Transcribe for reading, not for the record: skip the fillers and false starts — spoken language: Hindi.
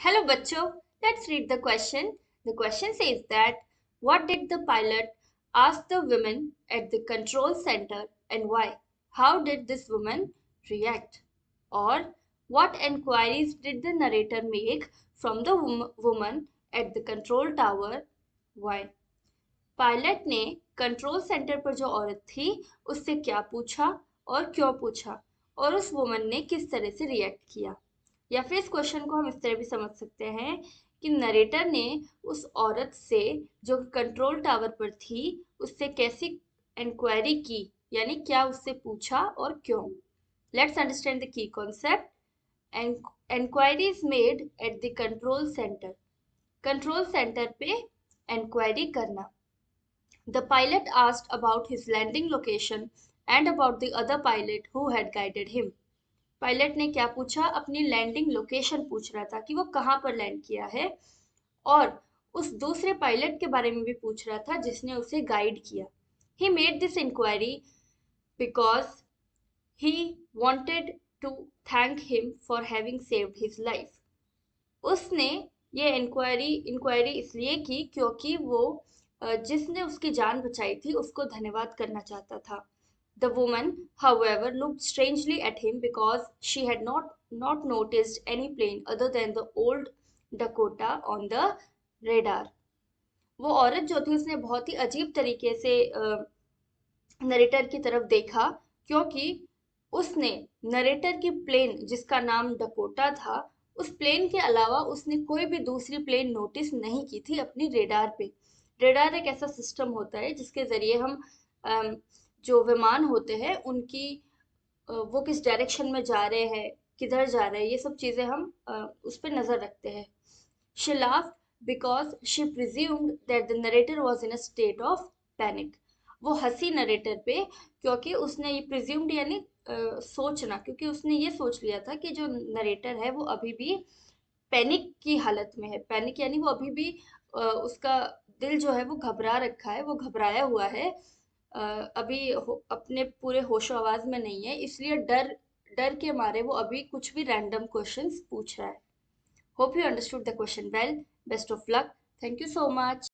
Hello, bachcho. Let's read the question. The question says that what did the pilot ask the woman at the control center and why? How did this woman react? Or what enquiries did the narrator make from the woman at the control tower? Why? Pilot ने कंट्रोल सेंटर पर जो औरत थी उससे क्या पूछा और क्यों पूछा और उस वुमन ने किस तरह से रिएक्ट किया। या फिर इस क्वेश्चन को हम इस तरह भी समझ सकते हैं कि नरेटर ने उस औरत से जो कंट्रोल टावर पर थी उससे कैसी इंक्वायरी की, यानी क्या उससे पूछा और क्यों। Let's understand the key concept. Inquiries made at the control centre. Control centre पे इंक्वायरी करना। The pilot asked about his landing location and about the other pilot who had guided him. Pilot ने क्या पूछा? अपनी लैंडिंग लोकेशन पूछ रहा था कि वो कहाँ पर लैंड किया है, और उस दूसरे पायलट के बारे में भी पूछ रहा था जिसने उसे गाइड किया। He made this inquiry because he wanted to thank him for having saved his life. उसने ये इंक्वायरी इसलिए की क्योंकि वो जिसने उसकी जान बचाई थी उसको धन्यवाद करना चाहता था। The woman, however, looked strangely at him because she had not noticed any plane other than the old Dakota on the radar. वो औरत जो थी उसने बहुत ही अजीब तरीके से नरेटर की तरफ देखा, क्योंकि उसने नरेटर की प्लेन जिसका नाम डकोटा था उस प्लेन के अलावा उसने कोई भी दूसरी प्लेन नोटिस नहीं की थी अपनी रेडार पे। रेडार एक ऐसा सिस्टम होता है जिसके जरिए हम जो विमान होते हैं उनकी वो किस डायरेक्शन में जा रहे हैं, किधर जा रहे हैं, ये सब चीजें हम उस पर नजर रखते हैं। She laughed because she presumed that the narrator was in a state of panic. वो हंसी नरेटर पे क्योंकि उसने ये प्रिज्यूम्ड यानी सोचना, क्योंकि उसने ये सोच लिया था कि जो नरेटर है वो अभी भी पैनिक की हालत में है। पैनिक यानी वो अभी भी उसका दिल जो है वो घबरा रखा है, वो घबराया हुआ है, अभी अपने पूरे होशो आवाज में नहीं है, इसलिए डर डर के मारे वो अभी कुछ भी रैंडम क्वेश्चंस पूछ रहा है। Hope you understood the question well. Best of luck. Thank you so much.